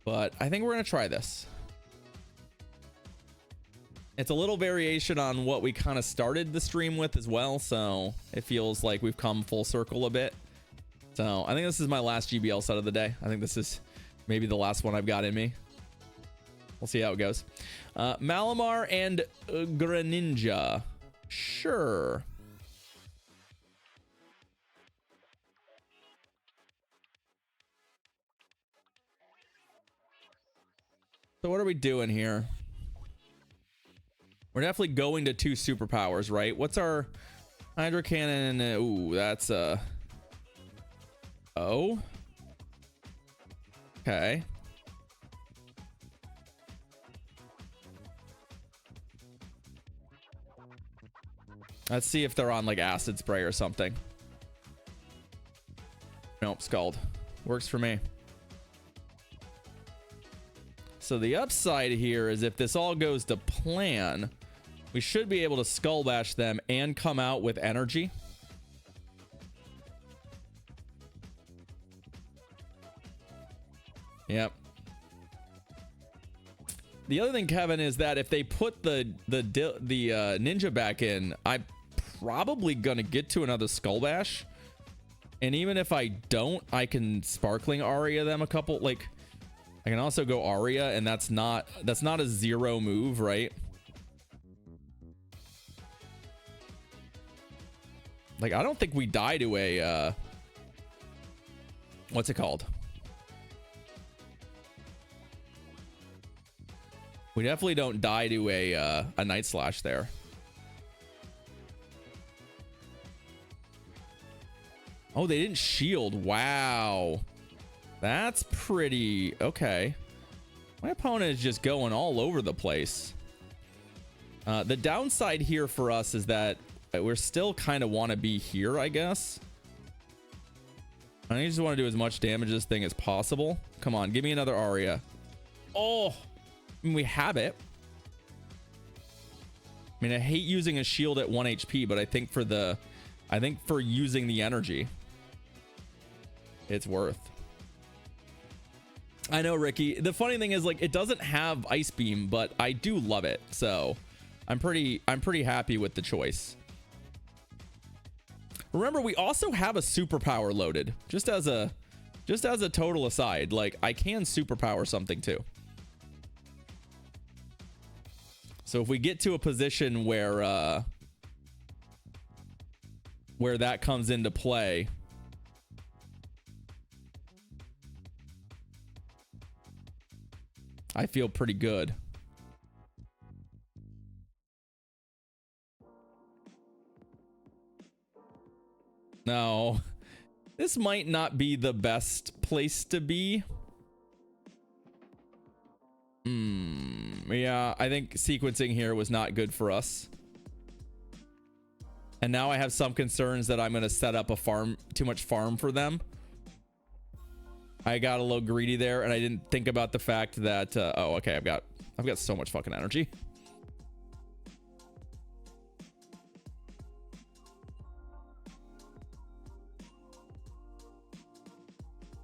but I think we're gonna try this. It's a little variation on what we kind of started the stream with as well, so it feels like we've come full circle a bit. So I think this is my last GBL set of the day. I think this is maybe the last one I've got in me. We'll see how it goes. Malamar and Greninja. Sure. So what are we doing here? We're definitely going to 2 superpowers, right? What's our Hydro Cannon? Ooh, that's oh. Okay. Let's see if they're on like acid spray or something. Nope, Scald. Works for me. So the upside here is if this all goes to plan, we should be able to Skull Bash them and come out with energy. Yep. The other thing, Kevin, is that if they put the ninja back in, I'm probably gonna get to another Skull Bash. And even if I don't, I can Sparkling Aria them a couple. Like, I can also go Aria, and that's not a 0 move, right? Like, I don't think we die to a what's it called? We definitely don't die to a Night Slash there. Oh, they didn't shield. Wow. That's pretty okay. My opponent is just going all over the place. The downside here for us is that we're still kind of want to be here, I guess. I just want to do as much damage to this thing as possible. Come on, give me another Aria. Oh, I mean, we have it. I mean, I hate using a shield at 1 HP, but I think for using the energy, it's worth. I know, Ricky. The funny thing is, like, it doesn't have Ice Beam, but I do love it. So I'm pretty happy with the choice. Remember, we also have a superpower loaded, just as a total aside. Like, I can superpower something too. So if we get to a position where that comes into play, I feel pretty good. No, this might not be the best place to be. Yeah, I think sequencing here was not good for us. And now I have some concerns that I'm going to set up a farm, too much farm for them. I got a little greedy there, and I didn't think about the fact that oh, okay, I've got so much fucking energy.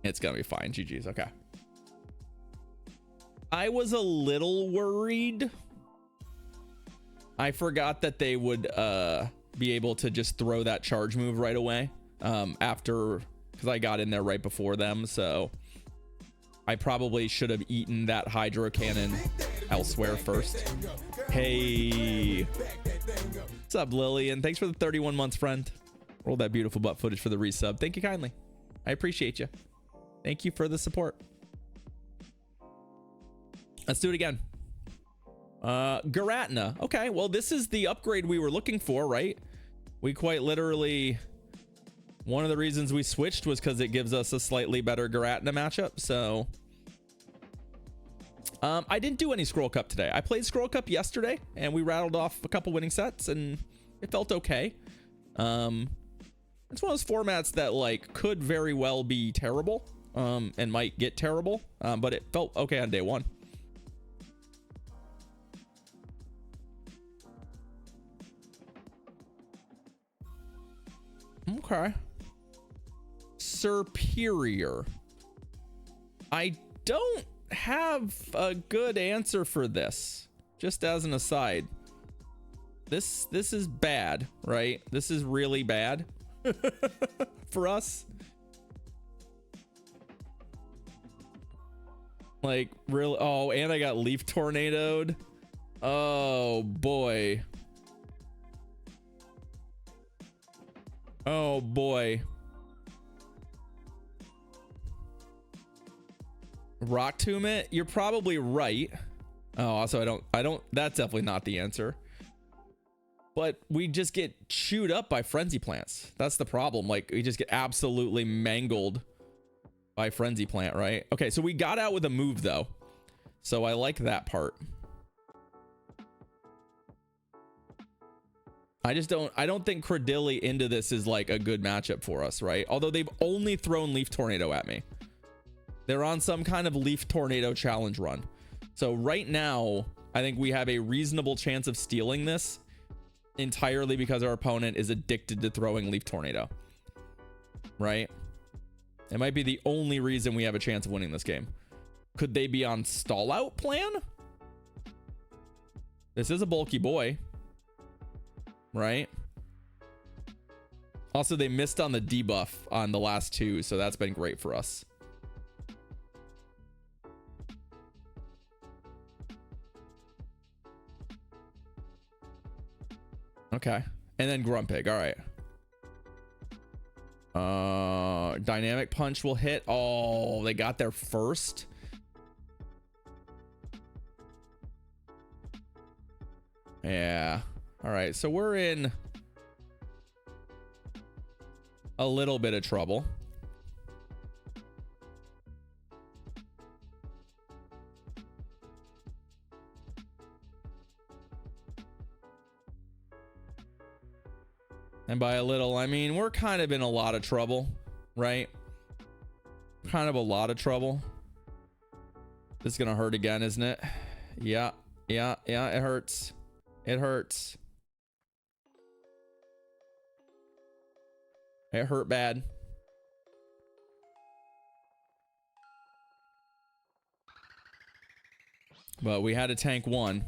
It's gonna be fine. GG's. Okay. I was a little worried. I forgot that they would be able to just throw that charge move right away after, because I got in there right before them. So I probably should have eaten that Hydro Cannon elsewhere first. Hey, what's up, Lillian? Thanks for the 31 months, friend. Roll that beautiful butt footage for the resub. Thank you kindly. I appreciate you. Thank you for the support. Let's do it again. Giratina. Okay, well, this is the upgrade we were looking for, right? We quite literally, one of the reasons we switched was because it gives us a slightly better Giratina matchup. So I didn't do any Scroll Cup today. I played Scroll Cup yesterday and we rattled off a couple winning sets and it felt okay. It's one of those formats that like could very well be terrible and might get terrible, but it felt okay on day one. Okay. Superior. I don't have a good answer for this. Just as an aside. This is bad, right? This is really bad for us. Like, really? Oh, and I got leaf tornadoed. Oh boy. Oh boy. Rock tomb it? You're probably right. Oh, also I don't that's definitely not the answer. But we just get chewed up by frenzy plants. That's the problem. Like, we just get absolutely mangled by frenzy plant, right? Okay, so we got out with a move though. So I like that part. I don't think Credilli into this is like a good matchup for us, right? Although they've only thrown Leaf Tornado at me. They're on some kind of Leaf Tornado challenge run. So right now, I think we have a reasonable chance of stealing this entirely because our opponent is addicted to throwing Leaf Tornado, right? It might be the only reason we have a chance of winning this game. Could they be on stall out plan? This is a bulky boy, right? Also, they missed on the debuff on the last two, so that's been great for us. Okay, and then Grumpig. All right. Dynamic punch will hit. Oh, they got there first. Yeah. All right, so we're in a little bit of trouble. And by a little, I mean, we're kind of in a lot of trouble, right? Kind of a lot of trouble. This is going to hurt again, isn't it? Yeah, yeah, yeah, it hurts. It hurts. It hurt bad. But we had to tank one.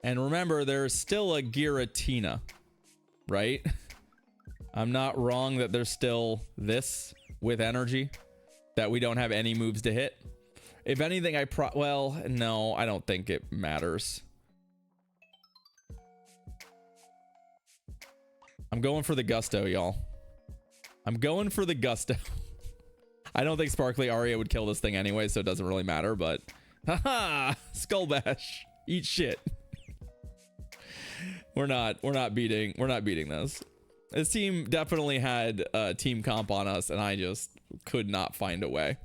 And remember, there's still a Giratina, right? I'm not wrong that there's still this with energy that we don't have any moves to hit. If anything, well, no, I don't think it matters. I'm going for the gusto, y'all. I'm going for the gusto. I don't think Sparkly Aria would kill this thing anyway, so it doesn't really matter, but haha, Skull Bash. Eat shit. We're not beating this. This team definitely had team comp on us, and I just could not find a way.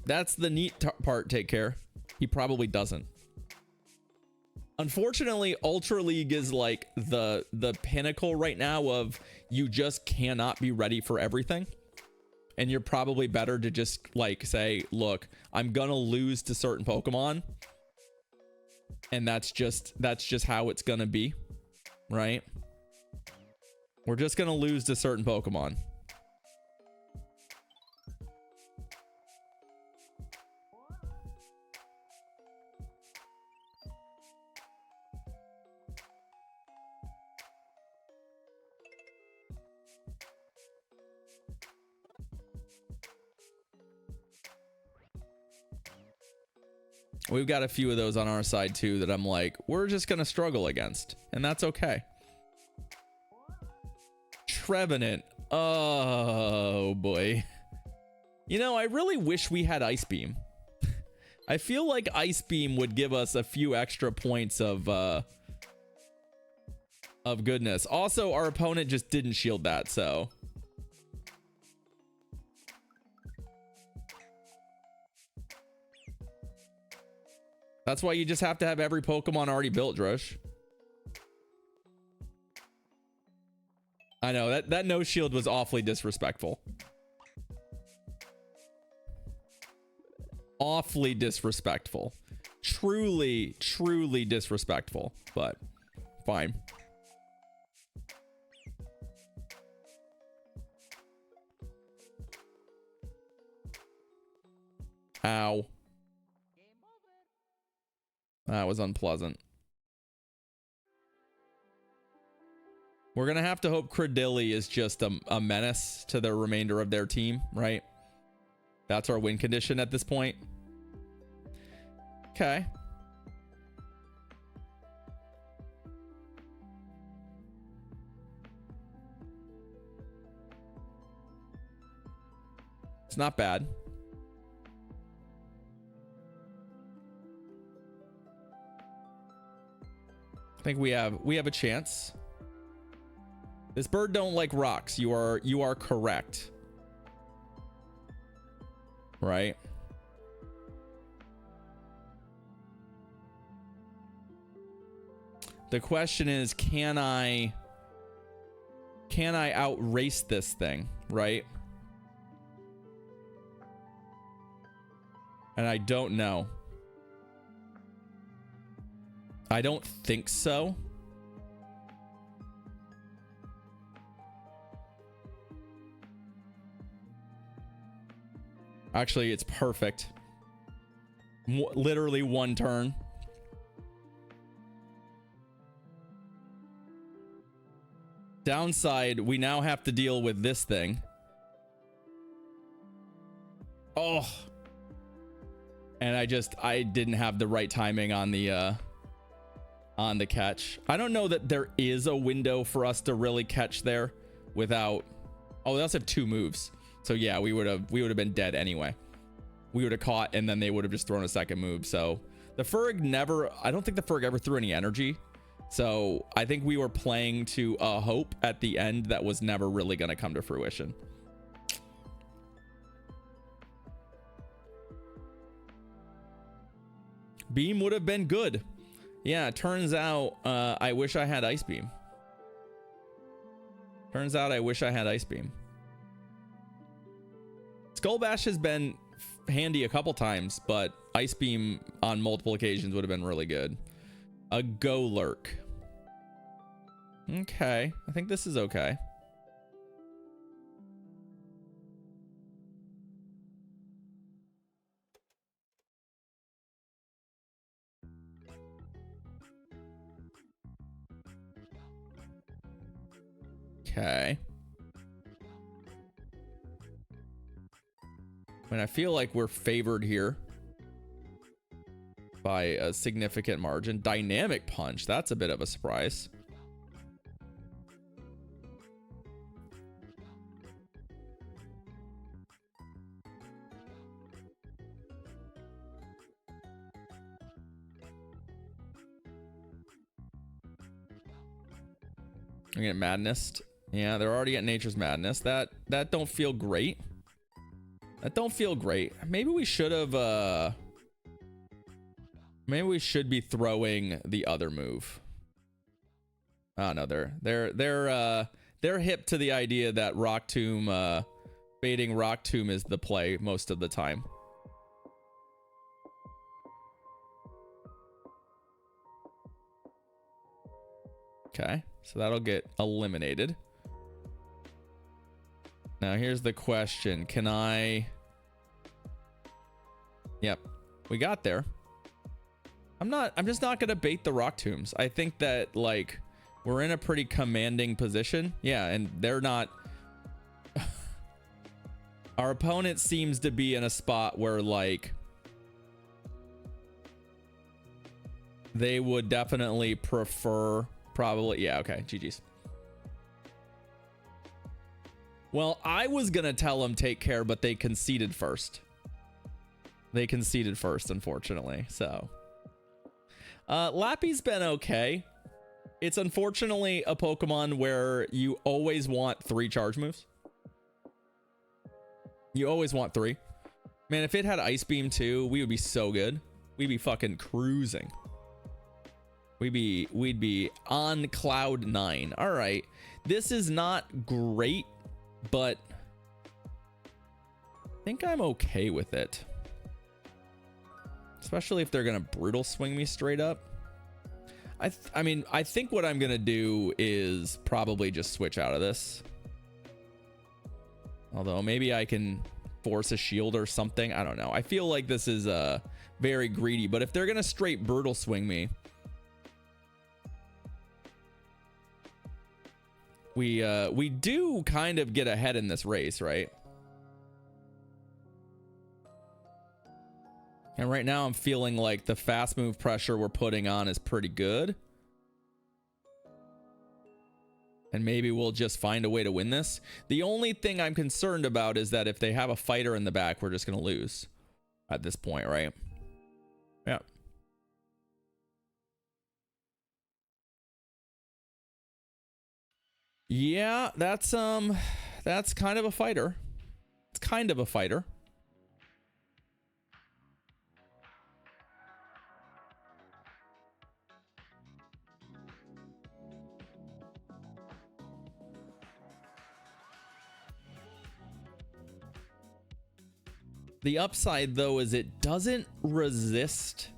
That's the neat part, Take Care. He probably doesn't. Unfortunately, Ultra League is like the pinnacle right now of you just cannot be ready for everything. And you're probably better to just like say, look, I'm gonna lose to certain Pokemon. And that's just how it's gonna be, right? We're just gonna lose to certain Pokemon. We've got a few of those on our side too that I'm like, we're just gonna struggle against, and that's okay. Trevenant. Oh boy. You know, I really wish we had Ice Beam. I feel like Ice Beam would give us a few extra points of goodness. Also, our opponent just didn't shield that, so that's why you just have to have every Pokemon already built, Drush. I know that no shield was awfully disrespectful. Awfully disrespectful. Truly, truly disrespectful, but fine. Ow. That was unpleasant. We're going to have to hope Credilli is just a menace to the remainder of their team, right? That's our win condition at this point. Okay. It's not bad. I think we have a chance. This bird don't like rocks. You are correct. Right? The question is, can I outrace this thing, right? And I don't know. I don't think so. Actually, it's perfect. Literally one turn. Downside, we now have to deal with this thing. Oh. And I didn't have the right timing on the catch. I don't know that there is a window for us to really catch there without. Oh, they also have 2 moves. So yeah, we would have been dead anyway. We would have caught and then they would have just thrown a second move. So the Ferg never, I don't think the Ferg ever threw any energy. So I think we were playing to a hope at the end that was never really going to come to fruition. Beam would have been good. Yeah, turns out I wish I had Ice Beam. Turns out I wish I had Ice Beam. Skull Bash has been handy a couple times, but Ice Beam on multiple occasions would have been really good. A Go Lurk. Okay, I think this is okay. Okay. I mean, I feel like we're favored here by a significant margin. Dynamic Punch. That's a bit of a surprise. I'm getting Madness. Yeah, they're already at Nature's Madness. That don't feel great. That don't feel great. Maybe we should have maybe we should be throwing the other move. Oh no, they're hip to the idea that Rock Tomb baiting Rock Tomb is the play most of the time. Okay, so that'll get eliminated. Now here's the question. Can I... Yep, we got there. I'm just not gonna bait the Rock Tombs. I think that, like, we're in a pretty commanding position. Yeah, and they're not... Our opponent seems to be in a spot where, like, they would definitely prefer... Probably, yeah, okay, GG's. Well, I was gonna tell them take care, but they conceded first. They conceded first, unfortunately, so. Lappy's been okay. It's unfortunately a Pokemon where you always want 3 charge moves. You always want 3. Man, if it had Ice Beam too, we would be so good. We'd be fucking cruising. We'd be on cloud 9. All right. This is not great, but I think I'm okay with it. Especially if they're going to Brutal Swing me straight up. I mean, I think what I'm going to do is probably just switch out of this. Although maybe I can force a shield or something. I don't know. I feel like this is very greedy, but if they're gonna straight brutal swing me, we do kind of get ahead in this race, right? And right now I'm feeling like the fast move pressure we're putting on is pretty good. And maybe we'll just find a way to win this. The only thing I'm concerned about is that if they have a fighter in the back, we're just going to lose at this point, right? Yeah. Yeah, that's kind of a fighter. It's kind of a fighter. The upside, though, is it doesn't resist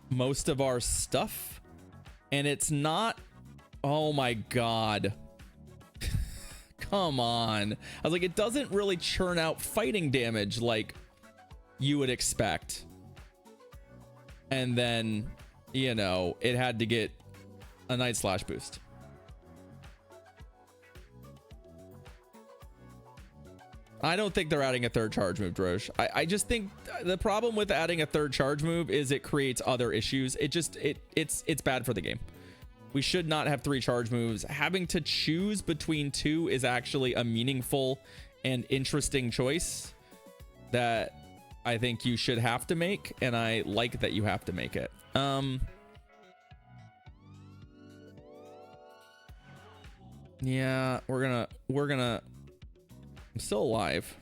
most of our stuff. And it's not... Oh, my God. Come on. I was like, it doesn't really churn out fighting damage like you would expect. And then, you know, it had to get a Night Slash boost. I don't think they're adding a third charge move, Drosh. I just think the problem with adding a third charge move is it creates other issues. It's bad for the game. We should not have 3 charge moves. Having to choose between 2 is actually a meaningful and interesting choice that I think you should have to make, and I like that you have to make it. Yeah, we're gonna I'm still alive.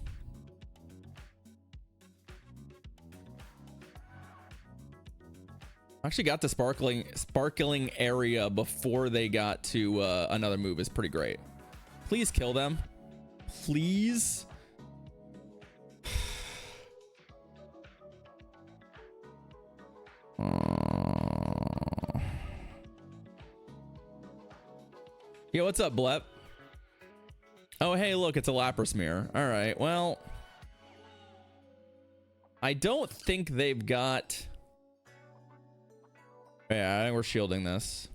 Actually got to sparkling area before they got to another move is pretty great. Please kill them. Please. Yo, what's up, Blep? Oh, hey, look, it's a Lapras mirror. All right, well, I don't think they've got... Yeah, I think we're shielding this.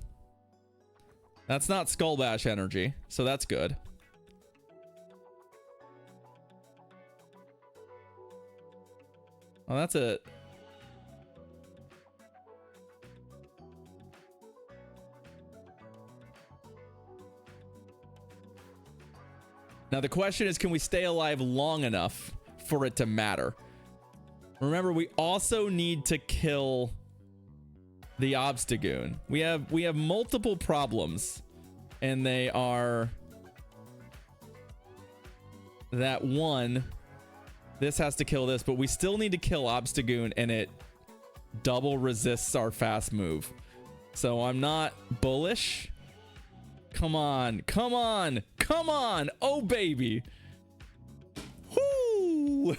That's not Skull Bash energy, so that's good. Well, that's it. Now the question is, can we stay alive long enough for it to matter? Remember, we also need to kill the Obstagoon. We have multiple problems, and they are that one, this has to kill this, but we still need to kill Obstagoon, and it double resists our fast move. So I'm not bullish. Come on, come on, come on. Oh, baby. Whoo!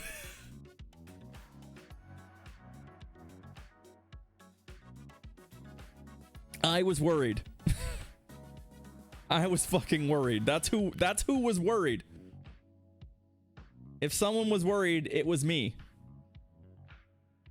I was worried. I was fucking worried. That's who was worried. If someone was worried, it was me.